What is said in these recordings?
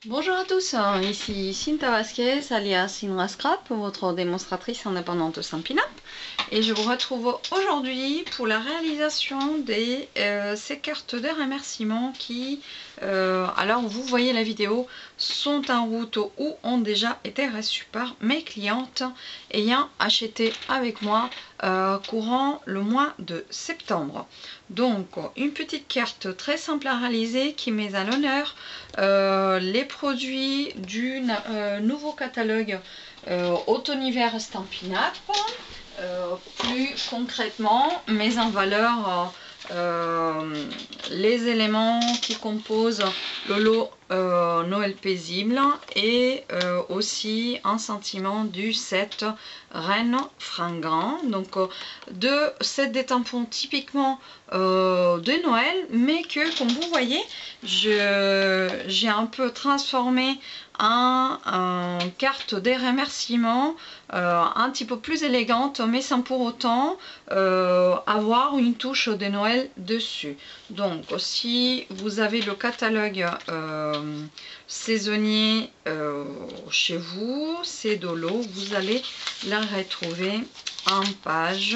Bonjour à tous, ici Cinta Vasquez alias Cinra Scrap, votre démonstratrice indépendante Stampin' Up, et je vous retrouve aujourd'hui pour la réalisation de ces cartes de remerciement qui, alors vous voyez la vidéo, sont en route ou ont déjà été reçues par mes clientes ayant acheté avec moi courant le mois de septembre. Donc une petite carte très simple à réaliser qui met à l'honneur les produits du nouveau catalogue automne-hiver Stampin' Up, plus concrètement mais en valeur les éléments qui composent le lot Noël paisible et aussi un sentiment du set Reine fringant, donc de set des tampons typiquement de Noël, mais que comme vous voyez j'ai un peu transformé en carte des remerciements un petit peu plus élégante, mais sans pour autant avoir une touche de Noël dessus. Donc si vous avez le catalogue saisonnier chez vous, c'est de l'eau, vous allez la retrouver en page.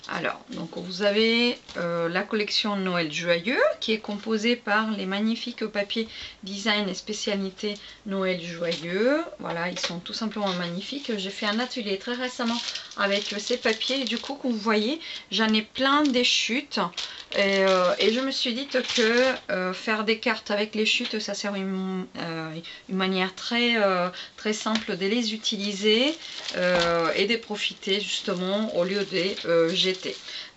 Alors, donc vous avez la collection Noël Joyeux qui est composée par les magnifiques papiers design et spécialité Noël Joyeux. Voilà, ils sont tout simplement magnifiques. J'ai fait un atelier très récemment avec ces papiers et du coup, comme vous voyez, j'en ai plein des chutes. Et je me suis dit que faire des cartes avec les chutes, ça sert une manière très simple de les utiliser et de profiter justement au lieu de jeter.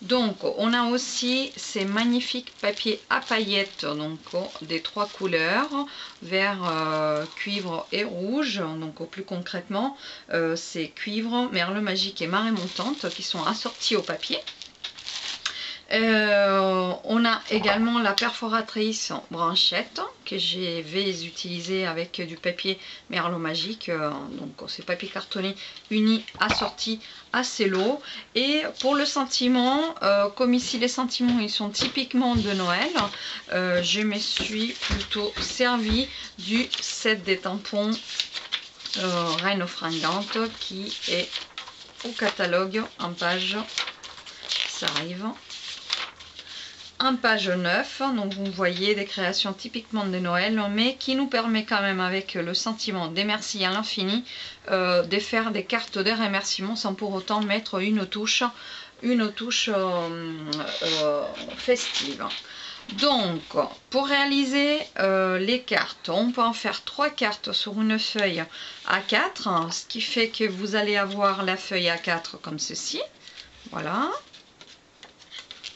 Donc on a aussi ces magnifiques papiers à paillettes, donc des trois couleurs, vert, cuivre et rouge. Donc plus concrètement c'est cuivre, merle magique et marée montante qui sont assortis au papier. On a également la perforatrice branchette que je vais utiliser avec du papier merlot magique, donc c'est papier cartonné uni assorti à cello. Et pour le sentiment, comme ici les sentiments ils sont typiquement de Noël, je me suis plutôt servi du set des tampons Reine fringante qui est au catalogue en page, ça arrive en page 9, donc vous voyez des créations typiquement de Noël, mais qui nous permet quand même avec le sentiment des merci à l'infini de faire des cartes de remerciement sans pour autant mettre une touche festive. Donc pour réaliser les cartes, on peut en faire 3 cartes sur une feuille A4, ce qui fait que vous allez avoir la feuille A4 comme ceci, voilà.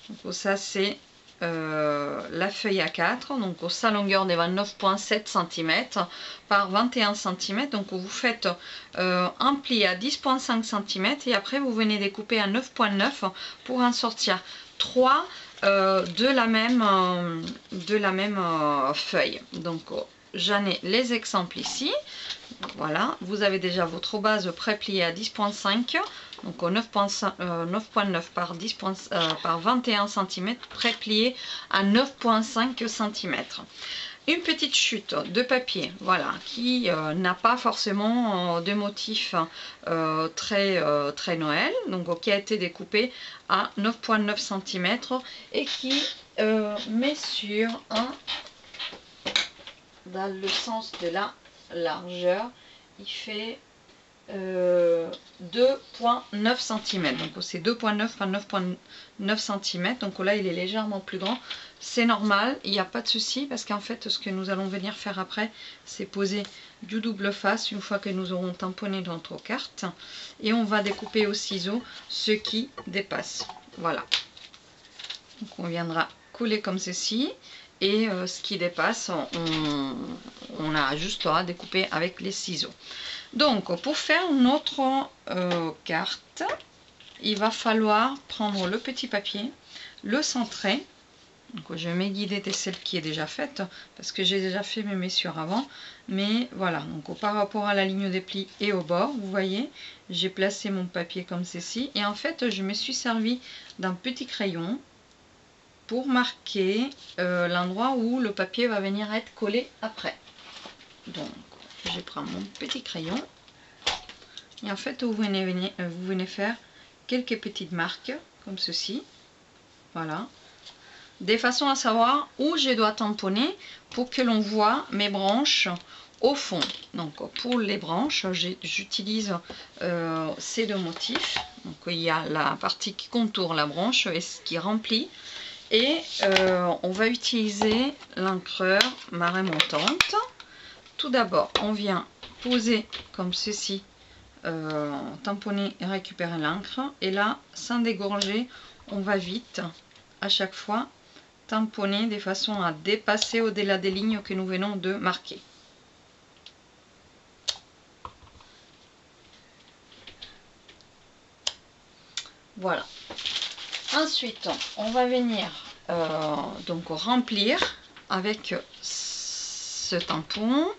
Donc ça c'est la feuille A4, donc sa longueur est 29,7 cm par 21 cm. Donc vous faites un pli à 10,5 cm et après vous venez découper à 9,9 pour en sortir 3 de la même feuille. Donc j'en ai les exemples ici. Voilà, vous avez déjà votre base pré-pliée à 10,5, donc 9,9 par 21 cm, pré-plié à 9,5 cm. Une petite chute de papier, voilà, qui n'a pas forcément de motif très Noël, donc qui a été découpé à 9,9 cm et qui met sur dans le sens de la largeur, il fait 2,9 cm, donc c'est 2,9 par 9,9 cm, donc là il est légèrement plus grand, c'est normal, il n'y a pas de souci parce qu'en fait ce que nous allons venir faire après c'est poser du double face une fois que nous aurons tamponné notre carte et on va découper au ciseau ce qui dépasse, voilà, donc on viendra coller comme ceci. Et ce qui dépasse, on a juste à découper avec les ciseaux. Donc pour faire notre carte, il va falloir prendre le petit papier, le centrer. Donc je vais guider de celle qui est déjà faite, parce que j'ai déjà fait mes messures avant. Mais voilà, donc par rapport à la ligne des plis et au bord, vous voyez, j'ai placé mon papier comme ceci. Et en fait, je me suis servi d'un petit crayon pour marquer l'endroit où le papier va venir être collé après. Donc, je prends mon petit crayon. Et en fait, vous venez faire quelques petites marques, comme ceci. Voilà. Des façons à savoir où je dois tamponner pour que l'on voit mes branches au fond. Donc, pour les branches, j'utilise ces deux motifs. Donc, il y a la partie qui contourne la branche et ce qui remplit. Et on va utiliser l'encreur marée montante. Tout d'abord, on vient poser comme ceci, tamponner et récupérer l'encre. Et là, sans dégorger, on va vite, à chaque fois, tamponner de façon à dépasser au-delà des lignes que nous venons de marquer. Voilà. Ensuite, on va venir donc remplir avec ce tampon.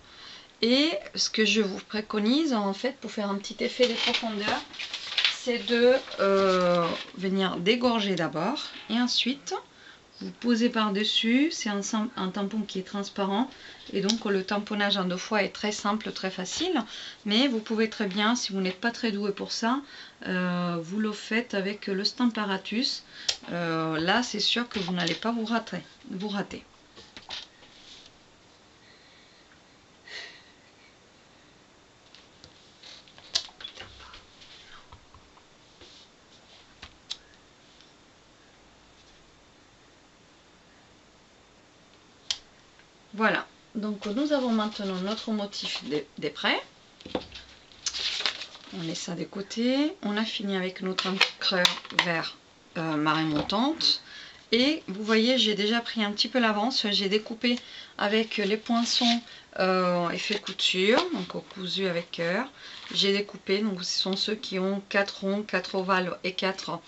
Et ce que je vous préconise en fait pour faire un petit effet de profondeur, c'est de venir dégorger d'abord et ensuite vous posez par-dessus. C'est un tampon qui est transparent et donc le tamponnage en 2 fois est très simple, très facile. Mais vous pouvez très bien, si vous n'êtes pas très doué pour ça, vous le faites avec le Stamparatus. Là, c'est sûr que vous n'allez pas vous rater. Voilà, donc nous avons maintenant notre motif des prêts. On laisse ça de côté. On a fini avec notre encreur vert marée montante. Et vous voyez, j'ai déjà pris un petit peu l'avance. J'ai découpé avec les poinçons effet couture, donc cousu avec cœur. J'ai découpé, donc ce sont ceux qui ont 4 ronds, 4 ovales et 4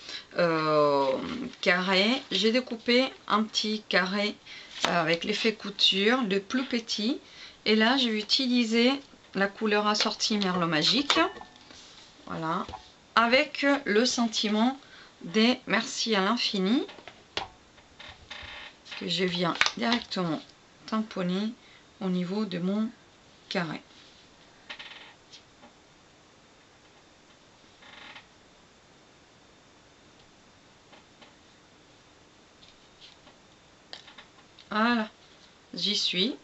carrés. J'ai découpé un petit carré avec l'effet couture, le plus petit. Et là, je vais utiliser la couleur assortie Merlot Magique. Voilà. Avec le sentiment des merci à l'infini que je viens directement tamponner au niveau de mon carré. Voilà, j'y suis.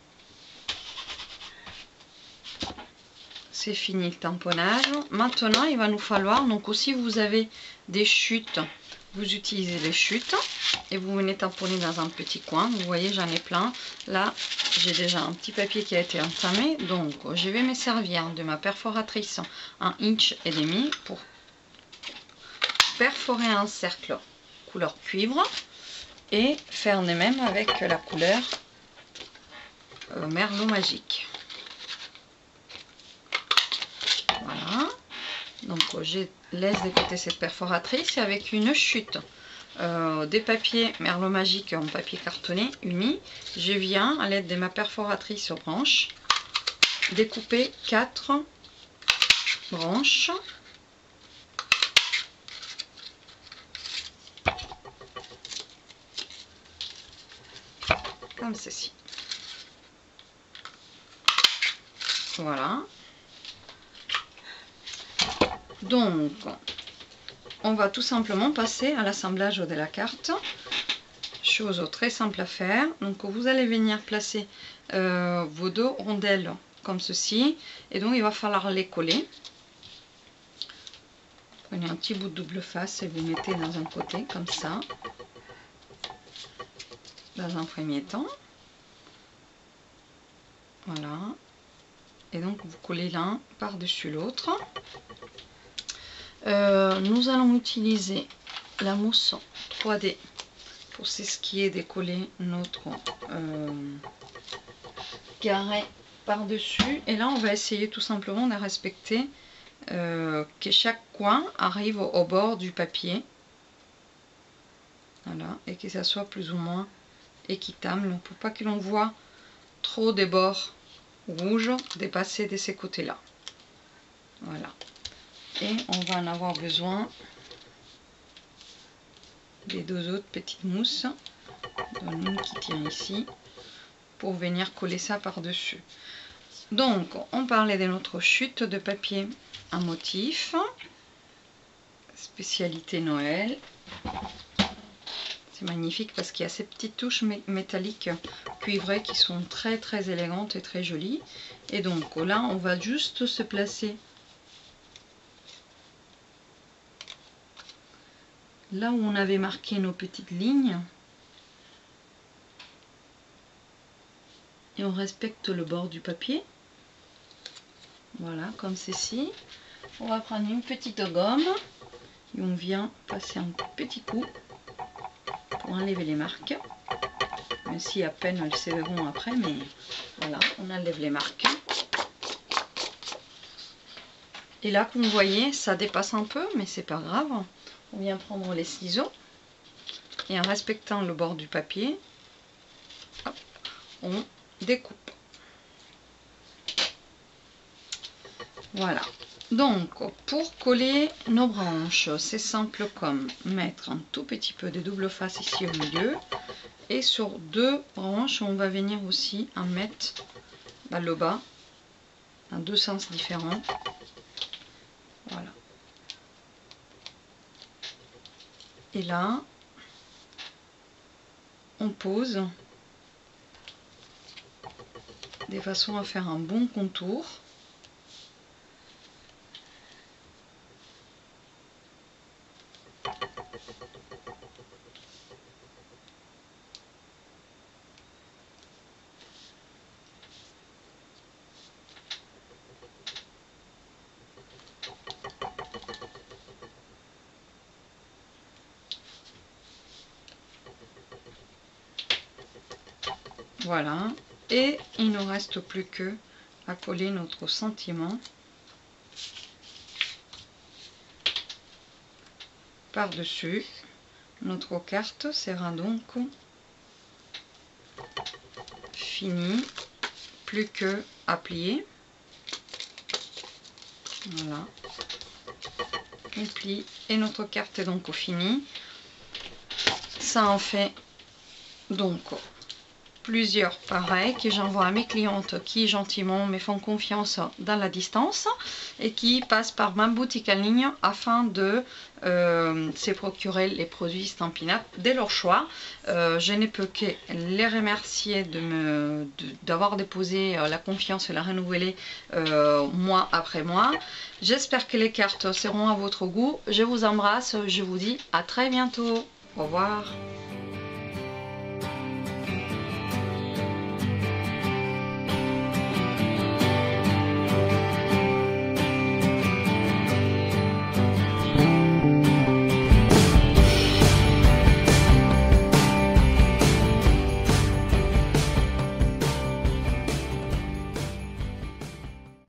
C'est fini le tamponnage. Maintenant, il va nous falloir, donc aussi vous avez des chutes, vous utilisez les chutes et vous venez tamponner dans un petit coin. Vous voyez, j'en ai plein. Là, j'ai déjà un petit papier qui a été entamé. Donc, je vais me servir de ma perforatrice 1,5 inch pour perforer un cercle couleur cuivre et faire de même avec la couleur Merlot Magique. Voilà, donc je laisse de côté cette perforatrice et avec une chute des papiers Merlot Magique en papier cartonné uni, je viens à l'aide de ma perforatrice aux branches découper 4 branches comme ceci. Voilà. Donc, on va tout simplement passer à l'assemblage de la carte. Chose très simple à faire. Donc, vous allez venir placer vos 2 rondelles comme ceci. Et donc, il va falloir les coller. Prenez un petit bout de double face et vous mettez dans un côté comme ça. Dans un premier temps. Voilà. Et donc, vous collez l'un par-dessus l'autre. Nous allons utiliser la mousse 3D pour ce qui est de coller notre carré par-dessus. Et là, on va essayer tout simplement de respecter que chaque coin arrive au bord du papier. Voilà, et que ça soit plus ou moins équitable. Donc, pour pas que l'on voit trop des bords rouges dépasser de ces côtés-là. Voilà. Et on va en avoir besoin des 2 autres petites mousses, dont une qui tient ici, pour venir coller ça par-dessus. Donc, on parlait de notre chute de papier à motif, spécialité Noël. C'est magnifique parce qu'il y a ces petites touches métalliques cuivrées qui sont très très élégantes et très jolies. Et donc là, on va juste se placer là où on avait marqué nos petites lignes. Et on respecte le bord du papier. Voilà, comme ceci. On va prendre une petite gomme et on vient passer un petit coup pour enlever les marques. Même si à peine elles se verront après, mais voilà, on enlève les marques. Et là, comme vous voyez, ça dépasse un peu, mais c'est pas grave. On vient prendre les ciseaux et en respectant le bord du papier, hop, on découpe. Voilà. Donc, pour coller nos branches, c'est simple comme mettre un tout petit peu de double face ici au milieu. Et sur deux branches, on va venir aussi en mettre le bas, dans deux sens différents. Voilà. Et là, on pose de façon à faire un bon contour. Voilà, et il ne nous reste plus que à coller notre sentiment par-dessus. Notre carte sera donc finie, plus que à plier. Voilà, on plie et notre carte est donc finie. Ça en fait donc plusieurs pareils que j'envoie à mes clientes qui gentiment me font confiance dans la distance et qui passent par ma boutique en ligne afin de se procurer les produits Stampin' Up de leur choix. Je ne peux que les remercier d'avoir déposé la confiance et la renouveler mois après mois. J'espère que les cartes seront à votre goût. Je vous embrasse, je vous dis à très bientôt. Au revoir.